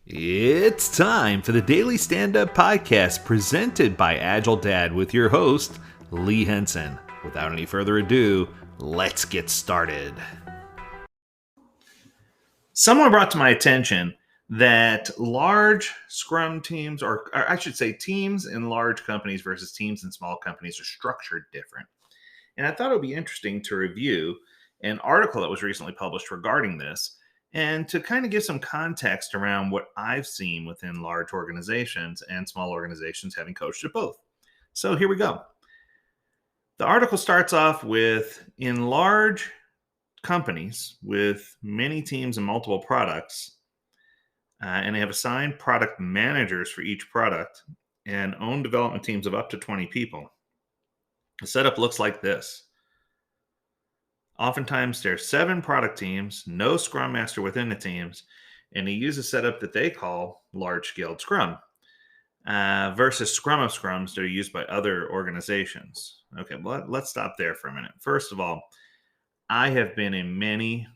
It's time for the Daily Stand Up Podcast presented by Agile Dad with your host, Lee Henson. Without any further ado, let's get started. Someone brought to my attention that large Scrum teams, or I should say teams in large companies versus teams in small companies, are structured different. And I thought it would be interesting to review an article that was recently published regarding this and to kind of give some context around what I've seen within large organizations and small organizations, having coached at both. So here we go. The article starts off with in large companies with many teams and multiple products, and they have assigned product managers for each product and own development teams of up to 20 people. The setup looks like this. Oftentimes, there's 7 product teams, no Scrum Master within the teams, and they use a setup that they call large-scale Scrum versus Scrum of Scrums that are used by other organizations. Okay, well, let's stop there for a minute. First of all, I have been in many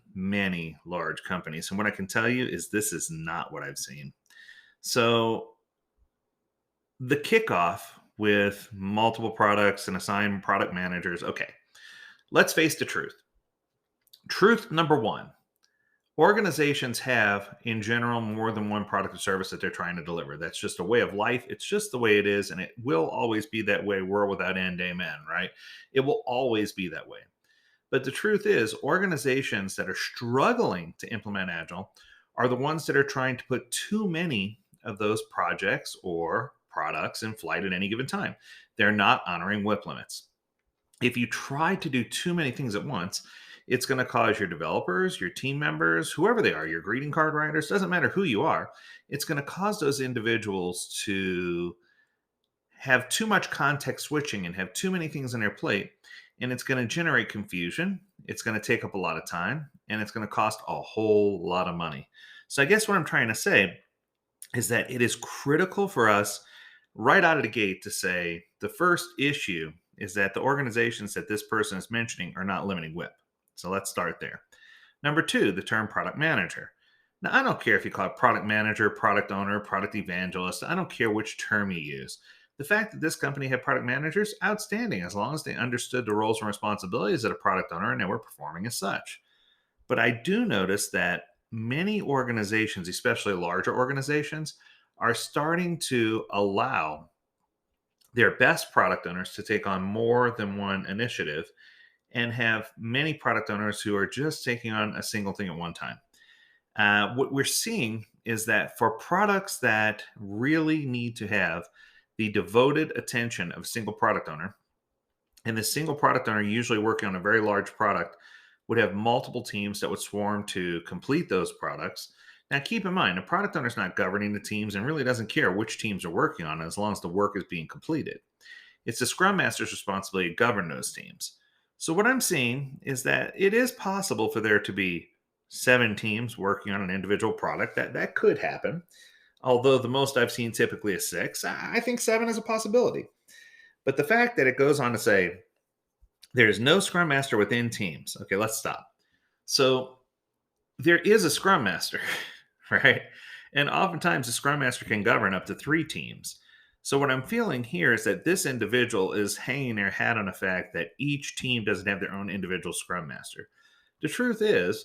large companies, and what I can tell you is this is not what I've seen. So the kickoff with multiple products and assigned product managers, okay, let's face the truth. Truth number one, organizations have, in general, more than one product or service that they're trying to deliver. That's just a way of life. It's just the way it is, and it will always be that way. World without end, amen, right? It will always be that way. But the truth is, organizations that are struggling to implement Agile are the ones that are trying to put too many of those projects or products in flight at any given time. They're not honoring WIP limits. If you try to do too many things at once, it's going to cause your developers, your team members, whoever they are, your greeting card writers, doesn't matter who you are, it's going to cause those individuals to have too much context switching and have too many things on their plate. And it's going to generate confusion. It's going to take up a lot of time, and it's going to cost a whole lot of money. So I guess what I'm trying to say is that it is critical for us right out of the gate to say the first issue is that the organizations that this person is mentioning are not limiting WIP. So let's start there. Number 2, the term product manager. Now, I don't care if you call it product manager, product owner, product evangelist. I don't care which term you use. The fact that this company had product managers, outstanding, as long as they understood the roles and responsibilities of a product owner and they were performing as such. But I do notice that many organizations, especially larger organizations, are starting to allow their best product owners to take on more than one initiative and have many product owners who are just taking on a single thing at one time. What we're seeing is that for products that really need to have the devoted attention of a single product owner, and the single product owner usually working on a very large product would have multiple teams that would swarm to complete those products. Now, keep in mind, the product owner is not governing the teams and really doesn't care which teams are working on it as long as the work is being completed. It's the Scrum Master's responsibility to govern those teams. So what I'm seeing is that it is possible for there to be 7 teams working on an individual product. That could happen. Although the most I've seen typically is 6. I think 7 is a possibility. But the fact that it goes on to say there's no Scrum Master within teams. Okay, let's stop. So there is a Scrum Master, right? And oftentimes a Scrum Master can govern up to 3 teams. So what I'm feeling here is that this individual is hanging their hat on the fact that each team doesn't have their own individual Scrum Master. The truth is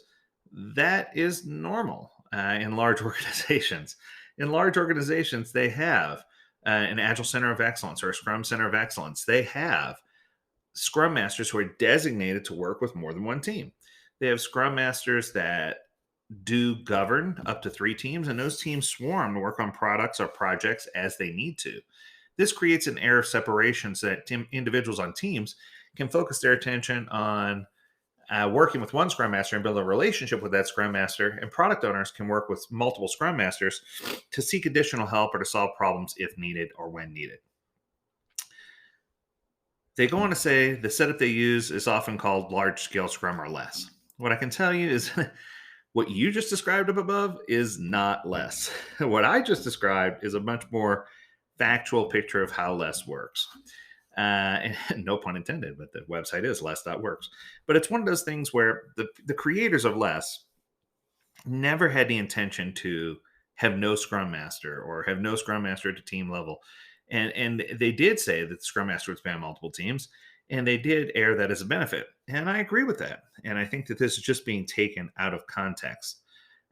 that is normal in large organizations. In large organizations, they have an Agile Center of Excellence or a Scrum Center of Excellence. They have Scrum Masters who are designated to work with more than one team. They have Scrum Masters that do govern up to 3 teams, and those teams swarm to work on products or projects as they need to. This creates an air of separation so that individuals on teams can focus their attention on working with one Scrum Master and build a relationship with that Scrum Master, and product owners can work with multiple Scrum Masters to seek additional help or to solve problems if needed or when needed. They go on to say the setup they use is often called large-scale Scrum or less. What I can tell you is what you just described up above is not less. What I just described is a much more factual picture of how less works. And no pun intended, but the website is less.works. But it's one of those things where the creators of less never had the intention to have no scrum master or have no scrum master at the team level. And they did say that the scrum master would span multiple teams, and they did air that as a benefit. And I agree with that. And I think that this is just being taken out of context.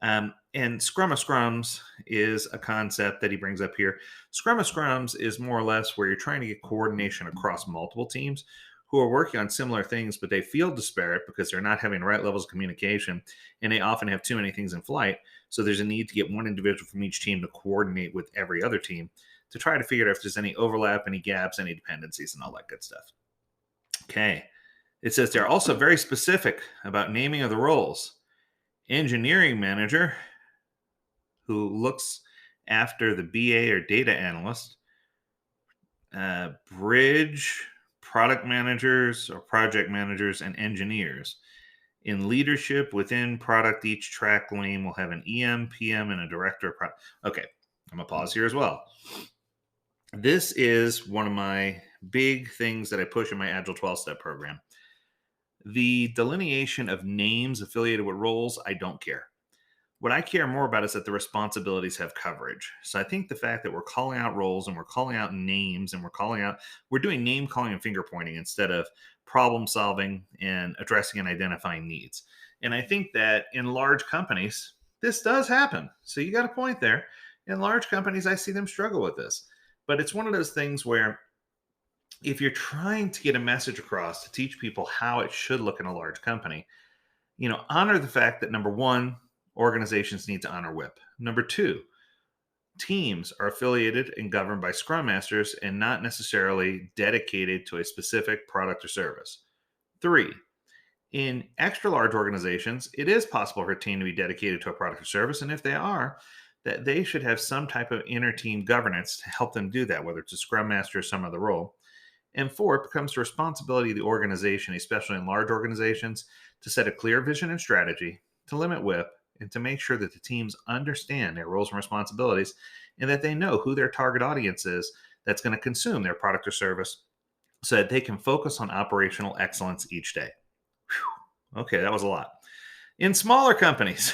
And Scrum of Scrums is a concept that he brings up here. Scrum of Scrums is more or less where you're trying to get coordination across multiple teams who are working on similar things, but they feel disparate because they're not having the right levels of communication, and they often have too many things in flight. So there's a need to get one individual from each team to coordinate with every other team to try to figure out if there's any overlap, any gaps, any dependencies, and all that good stuff. Okay. It says they're also very specific about naming of the roles. Engineering manager, who looks after the BA or data analyst, bridge, product managers or project managers, and engineers. In leadership within product, each track lane will have an EM, PM, and a director of product. Okay, I'm going to pause here as well. This is one of my big things that I push in my Agile 12-step program. The delineation of names affiliated with roles, I don't care. What I care more about is that the responsibilities have coverage. So I think the fact that we're calling out roles and we're calling out names and we're doing name calling and finger pointing instead of problem solving and addressing and identifying needs. And I think that in large companies, this does happen. So you got a point there. In large companies, I see them struggle with this. But it's one of those things where if you're trying to get a message across to teach people how it should look in a large company, honor the fact that number one, organizations need to honor WIP. Number two, teams are affiliated and governed by Scrum Masters and not necessarily dedicated to a specific product or service. Three, in extra large organizations, it is possible for a team to be dedicated to a product or service. And if they are, that they should have some type of inter-team governance to help them do that, whether it's a Scrum Master or some other role. And four, it becomes the responsibility of the organization, especially in large organizations, to set a clear vision and strategy, to limit WIP, and to make sure that the teams understand their roles and responsibilities and that they know who their target audience is that's going to consume their product or service so that they can focus on operational excellence each day. Whew. Okay, that was a lot. In smaller companies,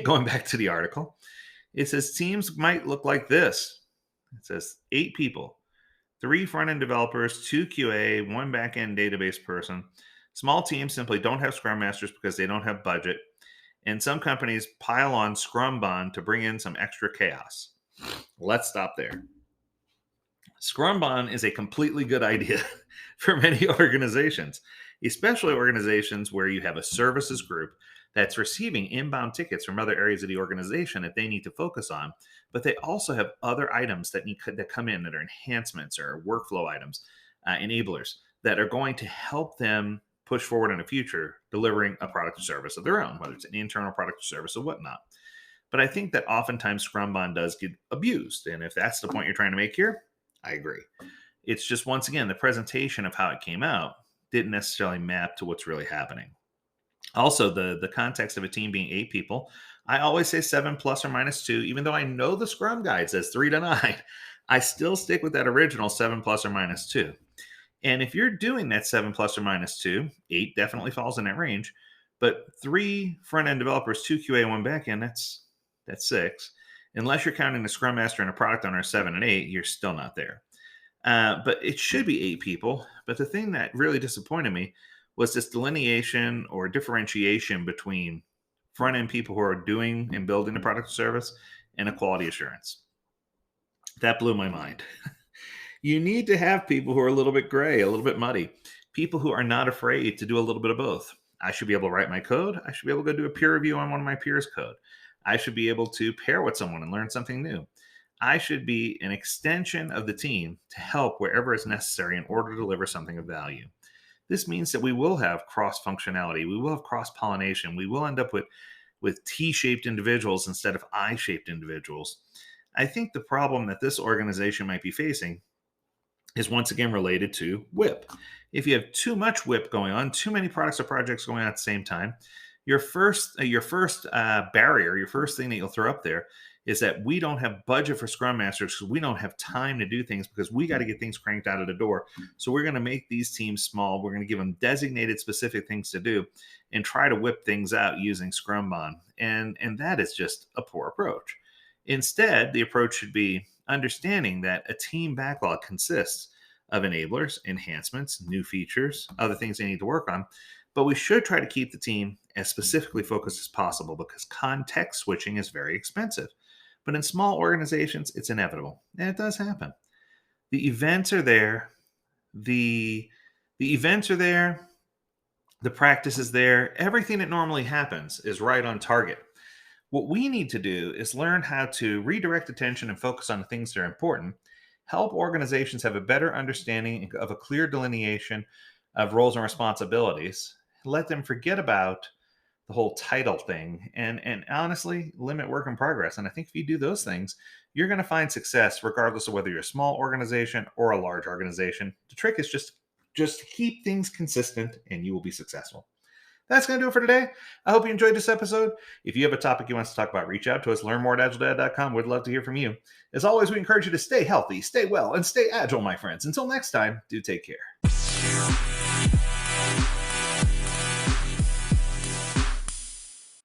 going back to the article, it says teams might look like this. It says 8 people, 3 front-end developers, 2 QA, 1 back-end database person. Small teams simply don't have Scrum Masters because they don't have budget. And some companies pile on Scrumban to bring in some extra chaos. Let's stop there. Scrumban is a completely good idea for many organizations, especially organizations where you have a services group that's receiving inbound tickets from other areas of the organization that they need to focus on, but they also have other items that come in that are enhancements or workflow items, enablers that are going to help them push forward in the future, delivering a product or service of their own, whether it's an internal product or service or whatnot. But I think that oftentimes Scrumban does get abused. And if that's the point you're trying to make here, I agree. It's just, once again, the presentation of how it came out didn't necessarily map to what's really happening. Also, the context of a team being 8 people, I always say 7 plus or minus 2, even though I know the Scrum guide says 3 to 9, I still stick with that original 7 plus or minus 2. And if you're doing that 7 plus or minus 2, 8 definitely falls in that range. But 3 front-end developers, 2 QA, 1 backend, that's 6. Unless you're counting the Scrum Master and a product owner 7 and 8, you're still not there. But it should be 8 people. But the thing that really disappointed me was this delineation or differentiation between front-end people who are doing and building the product or service and a quality assurance. That blew my mind. You need to have people who are a little bit gray, a little bit muddy, people who are not afraid to do a little bit of both. I should be able to write my code. I should be able to go do a peer review on one of my peers' code. I should be able to pair with someone and learn something new. I should be an extension of the team to help wherever is necessary in order to deliver something of value. This means that we will have cross-functionality. We will have cross-pollination. We will end up with T-shaped individuals instead of I-shaped individuals. I think the problem that this organization might be facing is once again related to WIP. If you have too much WIP going on, too many products or projects going on at the same time, your first barrier, your first thing that you'll throw up there is that we don't have budget for Scrum Masters because we don't have time to do things because we got to get things cranked out of the door. So we're going to make these teams small. We're going to give them designated specific things to do and try to whip things out using Scrumban. And that is just a poor approach. Instead, the approach should be understanding that a team backlog consists of enablers, enhancements, new features, other things they need to work on. But we should try to keep the team as specifically focused as possible because context switching is very expensive. But in small organizations, it's inevitable, and it does happen. The events are there. The events are there. The practice is there. Everything that normally happens is right on target. What we need to do is learn how to redirect attention and focus on the things that are important, help organizations have a better understanding of a clear delineation of roles and responsibilities, let them forget about the whole title thing, and honestly limit work in progress. And I think if you do those things, you're going to find success regardless of whether you're a small organization or a large organization. The trick is just keep things consistent and you will be successful. That's going to do it for today. I hope you enjoyed this episode. If you have a topic you want us to talk about, reach out to us. Learn more at agiledad.com. We'd love to hear from you. As always, we encourage you to stay healthy, stay well, and stay agile, my friends. Until next time, do take care.